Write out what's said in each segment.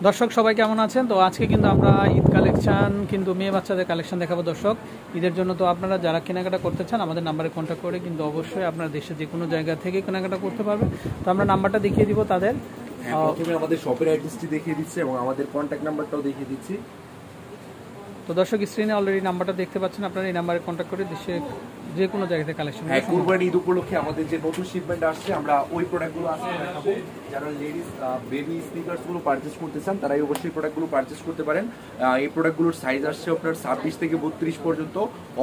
দর্শক সবাই কেমন আছেন? তো আজকে কিন্তু আমরা ঈদ কালেকশন কিন্তু মেয়ে বাচ্চাদের কালেকশন দেখাবো দর্শক। ঈদের জন্য তো আপনারা যারা কেনাকাটা করতে চান আমাদের নাম্বারে কন্ট্যাক্ট করে কিন্তু অবশ্যই আপনার দেশের যে কোনো জায়গা থেকে কেনাকাটা করতে পারবেন। তো আমরা নাম্বারটা দেখিয়ে দিব তাদের। প্রথমে আমাদের শপের অ্যাড্রেসটি দেখিয়ে দিচ্ছি এবং আমাদের কন্ট্যাক্ট নাম্বারটাও দেখিয়ে দিচ্ছি। তো দর্শক স্ক্রিনে অলরেডি নাম্বারটা দেখতে পাচ্ছেন, আপনারা এই নাম্বারে কন্ট্যাক্ট করে দেশে যে কোনো জায়গা থেকে কালেকশন। হ্যাঁ, কুরবানি ঈদ উপলক্ষে আমাদের যে নতুন শিপমেন্ট আসছে আমরা ওই প্রোডাক্টগুলো আজকে দেখাবো। যারা লেডিস বেবি স্নিকার্সগুলো পারচেজ করতে চান তারাই অবশ্যই প্রোডাক্টগুলো পারচেজ করতে পারেন। এই প্রোডাক্টগুলোর সাইজ আসছে আপনার 26 থেকে 32 পর্যন্ত।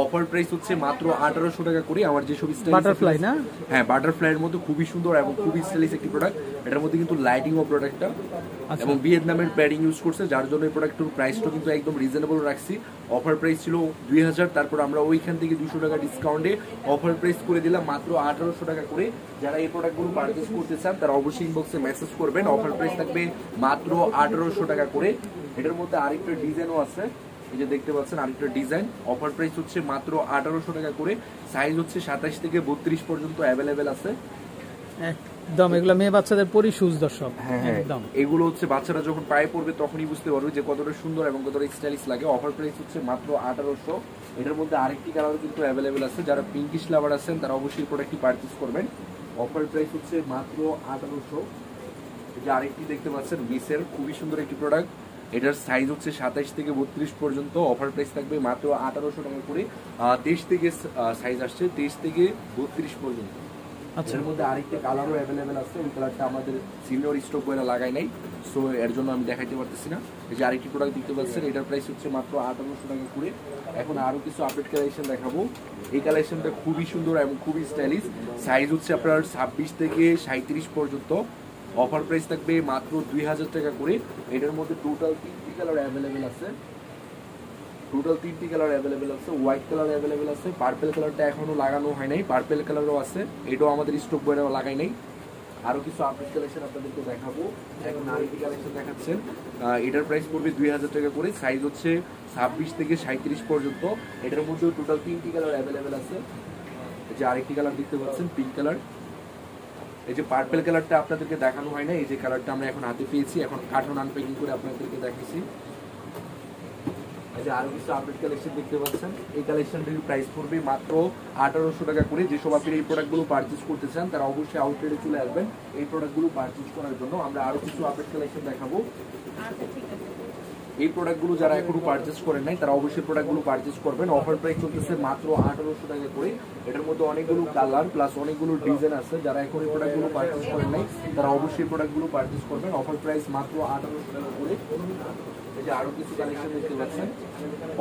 অফার প্রাইস হচ্ছে মাত্র 1800 টাকা করে। আমার যেসব বাটারফ্লাই না, হ্যাঁ বাটারফ্লাইয়ের মধ্যে খুবই সুন্দর এবং খুবই স্টাইলিশ একটি প্রোডাক্ট। এটার মধ্যে কিন্তু লাইটিংও প্রোডাক্টটা এবং ভিয়েতনামের প্যাডিং ইউজ করছে, যার জন্য এই প্রোডাক্টের প্রাইসটা কিন্তু একদম রিজনেবল রাখছি। অফার প্রাইস ছিল 2000, তারপর আমরা ওইখান থেকে 200 টাকা ডিসকাউন্টে অফার প্রাইস করে দিলাম মাত্র 1800 টাকা করে। যারা এই প্রোডাক্টগুলো পারচেজ করতে চান তারা অবশ্যই ইনবক্সে মেসেজ করবেন। অফার প্রাইস থাকবে মাত্র 1800 টাকা করে। এটার মধ্যে আরেকটা ডিজাইনও আছে, এই যে দেখতে পাচ্ছেন আরেকটা ডিজাইন। অফার প্রাইস হচ্ছে মাত্র 1800 টাকা করে। সাইজ হচ্ছে 27 থেকে 32 পর্যন্ত অ্যাভেলেবেল আছে। একদম এগুলো মেয়ে বাচ্চাদের পরি শুজ দর্শক। হ্যাঁ একদম, এগুলো হচ্ছে বাচ্চারা যখন পায়ে পড়বে তখনই বুঝতে পারবে যে কতটা সুন্দর এবং কতটা স্টাইলিশ লাগে। অফার প্রাইস হচ্ছে মাত্র 1800। এটার মধ্যে আরেকটি কালার কিন্তু অ্যাভেলেবেল আছে। যারা পিঙ্কিশ লাভার আছেন তারা অবশ্যই প্রোডাক্টটি পারচেজ করবেন। অফার প্রাইস হচ্ছে মাত্র 1800। এই যে আরেকটি দেখতে পাচ্ছেন মিসের, খুবই সুন্দর একটি প্রোডাক্ট। এটার সাইজ হচ্ছে 27 থেকে 32 পর্যন্ত। অফার প্রাইস থাকবে মাত্র 1800 টাকা করে। 23 থেকে সাইজ আসছে, 23 থেকে 32 পর্যন্ত। এর মধ্যে আরেকটা কালারও অ্যাভেলেবেল আছে। ওই কালারটা আমাদের সিনিয়র স্টক বইরা লাগাই নাই, সো এর জন্য আমি দেখাইতে পারতেছি না। এই যে আরেকটি প্রোডাক্ট দেখতে পাচ্ছেন, এটার প্রাইস হচ্ছে মাত্র 1800 টাকা করে। এখন আরো কিছু আপডেট কালেকশন দেখাবো। এই কালেকশনটা খুবই সুন্দর এবং খুবই স্টাইলিশ। সাইজ হচ্ছে আপনার 26 থেকে 37 পর্যন্ত। অফার প্রাইস থাকবে মাত্র 2000 টাকা করে। এটার মধ্যে টোটাল 3টি কালার অ্যাভেলেবেল আছে। হোয়াইট কালার অ্যাভেলেবেল আছে, পার্পেল কালারটা এখনো লাগানো হয় নাই, পার্পেল কালারও আছে, এটাও আমাদের স্টক বইরা লাগাই নাই। আরো কিছু আপডেট কালেকশন আপনাদেরকে দেখাবো। এখন আরেকটি কালেকশন দেখাচ্ছেন, এটার প্রাইস পড়বে 2000 টাকা করে। সাইজ হচ্ছে 26 থেকে 37 পর্যন্ত। এটার মধ্যে টোটাল 3টি কালার অ্যাভেলেবেল আছে। এই যে আরেকটি কালার দেখতে পাচ্ছেন পিঙ্ক কালার। এই যে পার্পেল কালারটা আপনাদেরকে দেখানো হয় না, এই যে কালারটা আমরা এখন হাতে পেয়েছি, এখন কার্টন আনপ্যাকিং করে আপনাদেরকে দেখাচ্ছি। আরো কিছু আপডেট কালেকশন দেখতে পাচ্ছেন। এই কালেকশনটির প্রাইস পড়বে মাত্র 1800 টাকা করে। যেসব আপনি এই প্রোডাক্টগুলো পারচেজ করতে চান তারা অবশ্যই আউটলেটে চলে আসবেন এই প্রোডাক্টগুলো পারচেজ করার জন্য। আমরা আরো কিছু আপডেট কালেকশন দেখাবো। এই প্রোডাক্টগুলো যারা এখনো পারচেজ করেন নাই তারা অবশ্যই প্রোডাক্টগুলো পারচেজ করবেন। অফার প্রাইস চলতেছে মাত্র 1800 টাকা করে। এটার মধ্যে অনেকগুলো কালার প্লাস অনেকগুলো ডিজাইন আছে। যারা এখন এই প্রোডাক্টগুলো পারচেজ করেন নাই তারা অবশ্যই প্রোডাক্টগুলো পারচেজ করবেন। অফার প্রাইস মাত্র 1800 টাকা করে। এই যে আরো কিছু কালেকশন দেখতে পাচ্ছেন,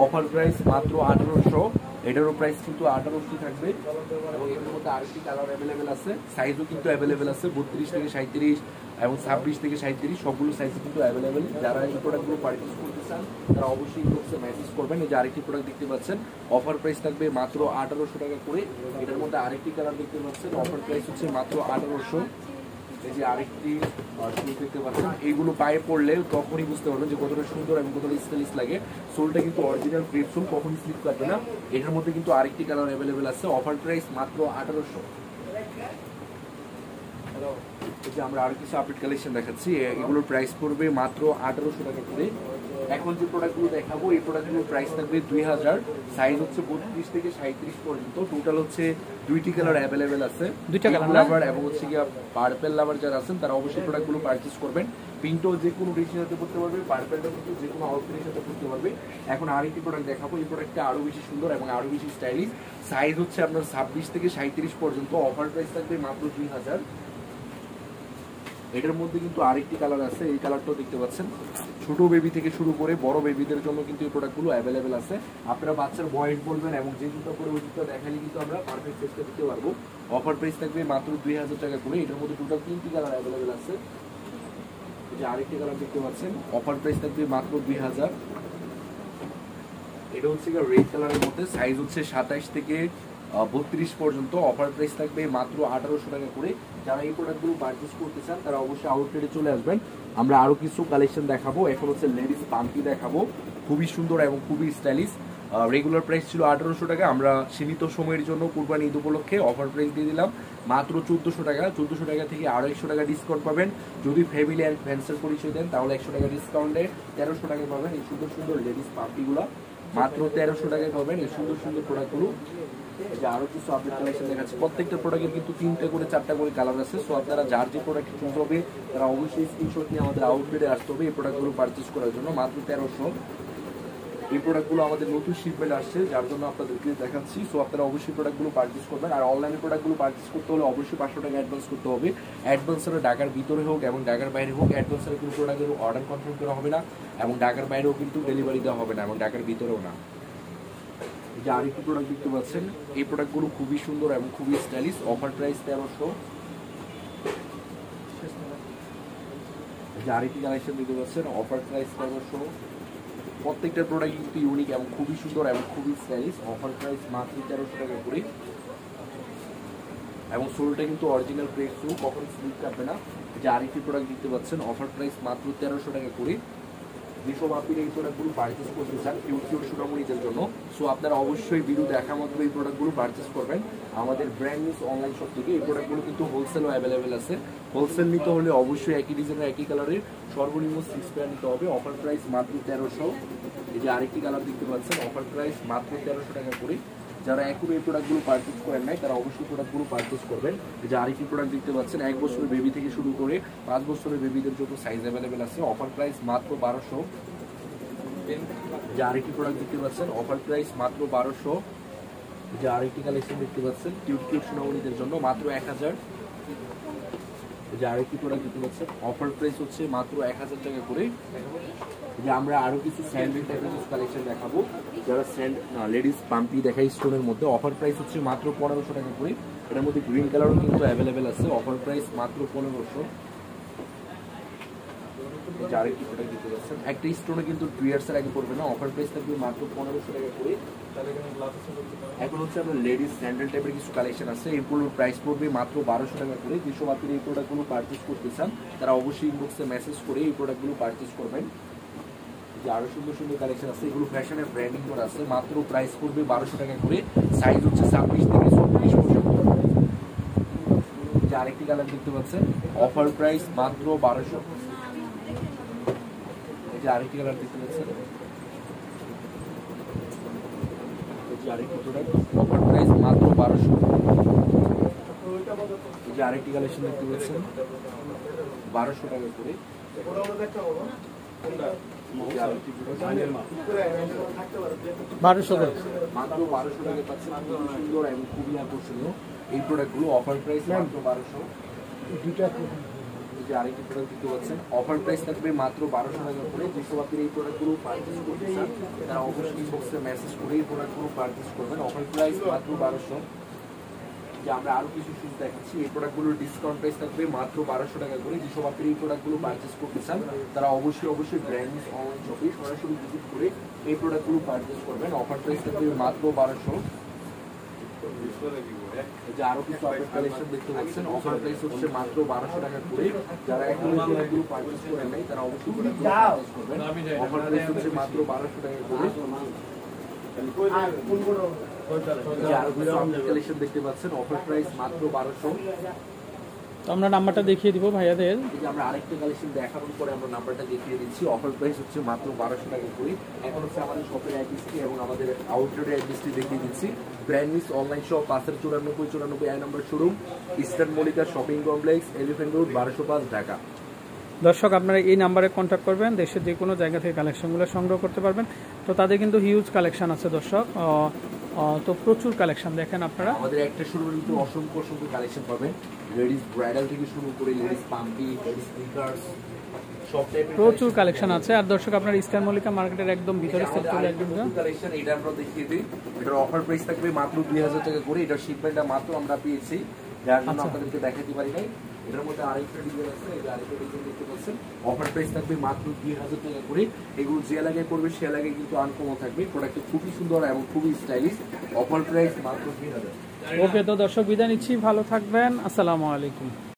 অফার প্রাইস মাত্র 1800। এটারও প্রাইস কিন্তু 1800 থাকবে এবং এর মধ্যে আরেকটি কালার অ্যাভেলেবেল আছে। সাইজও কিন্তু অ্যাভেলেবেল আছে, 32 থেকে 37 এবং 26 থেকে 37 সবগুলো সাইজ কিন্তু অ্যাভেলেবেল। যারা এই প্রোডাক্টগুলো পারচেজ করতে চান তারা অবশ্যই ইনবক্সে মেসেজ করবেন। এই যে আরেকটি প্রোডাক্ট দেখতে পাচ্ছেন, অফার প্রাইস থাকবে মাত্র 1800 টাকা করে। এটার মধ্যে আরেকটি কালার দেখতে পাচ্ছেন, অফার প্রাইস হচ্ছে মাত্র 1800। এই যে আরেকটি শুজ দেখতে পাচ্ছেন, এইগুলো পায়ে পড়লে তখনই বুঝতে পারবেন যে কতটা সুন্দর এবং কতটা স্টাইলিশ লাগে। সোলটা কিন্তু অরিজিনাল গ্রেপ সোল, কখনই স্লিপ কাটবে না। এটার মধ্যে কিন্তু আরেকটি কালার অ্যাভেলেবেল আছে। অফার প্রাইস মাত্র 1800। আমরা আরো কিছু আপডেট কালেকশন দেখাচ্ছি, এগুলোর প্রাইস পড়বে মাত্র 1800 টাকা করে। এখন যে প্রোডাক্টগুলো দেখাবো এই প্রোডাক্টগুলোর প্রাইস থাকবে 2000। সাইজ হচ্ছে 32 থেকে 37 পর্যন্ত। টোটাল হচ্ছে 2টি কালার অ্যাভেলেবেল আছে, 2টা কালার লাভার এবং হচ্ছে কি পার্পল লাভার যারা আছেন তারা অবশ্যই প্রোডাক্টগুলো পারচেজ করবেন। পিঙ্কটাও যে কোনো ড্রেসের সাথে পড়তে পারবে, পার্পলটা কিন্তু যে কোনো আউটফিটের সাথে পড়তে পারবে। এখন আরেকটি প্রোডাক্ট দেখাবো, এই প্রোডাক্টটা আরো বেশি সুন্দর এবং আরো বেশি স্টাইলিশ। সাইজ হচ্ছে আপনার 26 থেকে 37 পর্যন্ত। অফার প্রাইস থাকবে মাত্র 2000। এটার মধ্যে কিন্তু আরেকটি কালার আছে, এই কালারটাও দেখতে পাচ্ছেন। ছোট বেবি থেকে শুরু করে বড় বেবিদের জন্য কিন্তু এই প্রোডাক্টগুলো অ্যাভেলেবেল আছে। আপনারা বাচ্চার বয়স বলবেন এবং যে জুতা পরে ওই জুতা দেখালে কিন্তু আমরা পারফেক্ট সাইজটা দিতে পারবো। অফার প্রাইস থাকবে মাত্র 2000 টাকা করে। এটার মধ্যে টোটাল 3টি কালার অ্যাভেলেবেল আছে। এই যে আরেকটি কালার দেখতে পাচ্ছেন, অফার প্রাইস থাকবে মাত্র 2000। এটা হচ্ছে রেড কালারের মধ্যে, সাইজ হচ্ছে 27 থেকে 32 পর্যন্ত। অফার প্রাইস থাকবে মাত্র 1800 টাকা করে। যারা এই প্রোডাক্টগুলো পারচেজ করতে চান তারা অবশ্যই আউটলেটে চলে আসবেন। আমরা আরো কিছু কালেকশন দেখাবো। এখন হচ্ছে লেডিস পাম্পি দেখাবো, খুবই সুন্দর এবং খুবই স্টাইলিশ। রেগুলার প্রাইস ছিল 1800 টাকা, আমরা সীমিত সময়ের জন্য কুরবানি ঈদ উপলক্ষে অফার প্রাইস দিয়ে দিলাম মাত্র 1400 টাকা। 1400 টাকা থেকে আরও 100 টাকা ডিসকাউন্ট পাবেন। যদি ফ্যামিলি অ্যান্ড ফ্রেন্ডসের পরিচয় দেন তাহলে 100 টাকা ডিসকাউন্টে 1300 টাকায় পাবেন এই সুন্দর সুন্দর লেডিস পাম্পিগুলো, মাত্র 1300 টাকায় পাবেন এই সুন্দর সুন্দর প্রোডাক্টগুলো। যে আরো কিছু আপডেট কালেকশন দেখাচ্ছি, প্রত্যেকটা প্রোডাক্টের কিন্তু 3টে করে 4টা করে কালার আছে। সো আপনারা যার যে প্রোডাক্ট চুজ হবে তারা অবশ্যই স্ক্রিনশট নিয়ে আমাদের আউটলেটে আসতে হবে এই প্রোডাক্টগুলো পারচেজ করার জন্য, মাত্র 1300। এই প্রোডাক্টগুলো আমাদের নতুন শিপমেন্ট আসছে যার জন্য আপনাদেরকে দেখাচ্ছি। সো আপনারা অবশ্যই প্রোডাক্টগুলো পারচেজ করবেন। আর অনলাইনে প্রোডাক্টগুলো পারচেজ করতে হলে অবশ্যই 500 টাকা অ্যাডভান্স করতে হবে। অ্যাডভান্সের ঢাকার ভিতরে হোক এবং ঢাকার বাইরে হোক, অ্যাডভান্সের কোনো প্রোডাক্টের অর্ডার কনফার্ম করা হবে না এবং ঢাকার বাইরেও কিন্তু ডেলিভারি দেওয়া হবে না এবং ঢাকার ভিতরেও না। যে আরেকটি প্রোডাক্ট দেখতে পাচ্ছেন, এই প্রোডাক্টগুলো খুবই সুন্দর এবং খুবই স্টাইলিশ। Offer price 1300। যে আরেকটি কালেকশন দেখতে পাচ্ছেন, অফার প্রাইস 1300। প্রত্যেকটা প্রোডাক্ট কিন্তু ইউনিক এবং খুবই সুন্দর এবং খুবই স্টাইলিশ। অফার প্রাইস মাত্র 1300 টাকা করে এবং সোলটা কিন্তু অরিজিনাল প্রেস শু, কখনো স্লিপ কাটবে না। যে আরেকটি প্রোডাক্ট দেখতে পাচ্ছেন, অফার প্রাইস মাত্র 1300 টাকা করে। যেসব আপনারা এই প্রোডাক্টগুলো পারচেস করতে চান কিউট সোনামণিদের জন্য, সো আপনারা অবশ্যই ভিডিও দেখা মাত্র এই প্রোডাক্টগুলো পারচেস করবেন আমাদের ব্র্যান্ড নিউজ অনলাইন শপ থেকে। এই প্রোডাক্টগুলো কিন্তু হোলসেলও অ্যাভেলেবেল আছে। হোলসেল নিতে হলে অবশ্যই একই ডিজাইনের একই কালারের সর্বনিম্ন 6 পেয়ার নিতে হবে। অফার প্রাইস মাত্র 1300। এই যে আরেকটি কালার দেখতে পাচ্ছেন, অফার প্রাইস মাত্র 1300 টাকা করে। যারা এখনো এই প্রোডাক্টগুলো পারচেস করেন নাই তারা অবশ্যই প্রোডাক্টগুলো পারচেস করবেন। যে আরেকটি প্রোডাক্ট দেখতে পাচ্ছেন, 1 বছরের বেবি থেকে শুরু করে 5 বছরের বেবিদের জন্য সাইজ অ্যাভেলেবেল আছে। অফার প্রাইস মাত্র 1200। যে আরেকটি প্রোডাক্ট দেখতে পাচ্ছেন, অফার প্রাইস মাত্র 1200। যে আরেকটি কালেকশন দেখতে পাচ্ছেন কিউট সোনামণিদের জন্য, মাত্র 1000। যে আরেকটি প্রোডাক্ট দেখতে পাচ্ছেন, অফার প্রাইস হচ্ছে মাত্র 1000 টাকা করে। যে আমরা আরো কিছু স্যান্ডেল টাইপের কিছু কালেকশন দেখাবো, যারা লেডিস পাম্পি দেখাই স্টোনের মধ্যে। অফার প্রাইস হচ্ছে মাত্র 1500 টাকা করে। এটার মধ্যে গ্রিন কালারও কিন্তু অ্যাভেলেবেল আছে। অফার প্রাইস মাত্র 1500। আরেকটি প্রোডাক্ট দিতে পারছেন, একটা স্টোনে কিন্তু 2 ইয়ার্সের আগে পড়বে না। অফার প্রাইস থাকবে মাত্র 1500 টাকা করে। এখন হচ্ছে আপনার লেডিস স্যান্ডেল টাইপের কিছু কালেকশন আছে, এগুলোর প্রাইস পড়বে মাত্র 1200 টাকা করে। যেসব আপনারা এই প্রোডাক্টগুলো পারচেস করতে চান তারা অবশ্যই ইনবক্সে মেসেজ করে এই প্রোডাক্টগুলো পারচেস করবেন। যে আরো সুন্দর সুন্দর কালেকশন আছে, এগুলো ফ্যাশনের ব্র্যান্ডিং করা আছে, মাত্র প্রাইস পড়বে 1200 টাকা করে। সাইজ হচ্ছে 26 থেকে 34 পর্যন্ত। যে আরেকটি কালার দেখতে পাচ্ছেন, অফার প্রাইস মাত্র 1200। যে আরেকটি কালার দেখতে পাচ্ছেন, যে আরেকটি প্রোডাক্ট, অফার প্রাইস মাত্র 1200। যে আরেকটি কালেকশন দেখতে পাচ্ছেন 1200 টাকা করে। মাত্র 1200 টাকা পাচ্ছেন, খুবই সুন্দর এবং খুবই আকর্ষণীয় এই প্রোডাক্টগুলো। অফার প্রাইস মাত্র 1200। যে আরেকটি প্রোডাক্ট দেখতে পাচ্ছেন, অফার প্রাইস থাকবে মাত্র 1200 টাকা করে। যেসব আপনারা এই প্রোডাক্টগুলো পারচেস করতে চান তারা অবশ্যই ইনবক্সে মেসেজ করে এই প্রোডাক্টগুলো পারচেস করবেন। অফার প্রাইস মাত্র 1200। যে আমরা আরো কিছু শুজ দেখাচ্ছি, এই প্রোডাক্টগুলোর ডিসকাউন্ট প্রাইস থাকবে মাত্র 1200 টাকা করে। যেসব আপনারা এই প্রোডাক্টগুলো পারচেস করতে চান তারা অবশ্যই ব্র্যান্ড নিউজ অনলাইন শপে সরাসরি ভিজিট করে এই প্রোডাক্টগুলো পারচেস করবেন। অফার প্রাইস থাকবে মাত্র 1200। যে আরো কিছু আপডেট কালেকশন দেখতে পাচ্ছেন, অফার প্রাইস হচ্ছে মাত্র 1200 টাকা করে। যারা এখন এই প্রোডাক্টগুলো পারচেস করেন নাই তারা অবশ্যই পারচেস করবেন। অফার প্রাইস হচ্ছে মাত্র 1200 টাকা করে। যে আরো কিছু আপডেট কালেকশন দেখতে পাচ্ছেন, অফার প্রাইস মাত্র 1200। তো আমরা নাম্বারটা দেখিয়ে দিব ভাইয়াদের। এই যে আমরা আরেকটা কালেকশন দেখানোর পরে আমরা নাম্বারটা দেখিয়ে দিচ্ছি। অফার প্রাইস হচ্ছে মাত্র 1200 টাকা করে। এখন হচ্ছে আমাদের শপের অ্যাড্রেসটি এবং আমাদের আউটলেটের অ্যাড্রেসটি দেখিয়ে দিচ্ছি। Brand news online shop 594 number showroom, Eastern Mallika shopping complex, Elephant Road, 1205 Dhaka. দর্শক আপনারা এই নাম্বারে কন্ট্যাক্ট করবেন, দেশের যে কোনো জায়গা থেকে কালেকশনগুলো সংগ্রহ করতে পারবেন। তো তাদের কিন্তু হিউজ কালেকশন আছে দর্শক, তো প্রচুর কালেকশন দেখেন আপনারা। আমাদের একটা শোরুমে কিন্তু অসংখ্য কালেকশন পাবেন, লেডিস ব্রাইডাল থেকে শুরু করে লেডিস পাম্পি, লেডিস স্নিকার্স, সব টাইপের প্রচুর কালেকশন আছে। আর দর্শক আপনারা ইস্টার্ন মল্লিকা মার্কেটের একদম ভিতরে সেক্টরে একদম কালেকশন, এটা আমরা দেখিয়ে দিই। এটার অফার প্রাইস থাকবে মাত্র 2000 টাকা করে। এটার শিপমেন্টটা মাত্র আমরা পেয়েছি, যার জন্য আপনাদেরকে দেখাতে পারি নাই। এটার মধ্যে আরেকটা ডিজাইন আছে, এই যে আরেকটা ডিজাইন দেখতে পাচ্ছেন, অফার প্রাইস থাকবে মাত্র 2000 টাকা করে। এগুলো যে এলাকায় পড়বে সে এলাকায় কিন্তু আনকমন থাকবে। প্রোডাক্টটা খুবই সুন্দর এবং খুবই স্টাইলিশ। অফার প্রাইস মাত্র 2000। ওকে, তো দর্শক বিদায় নিচ্ছি, ভালো থাকবেন, আসসালামু আলাইকুম।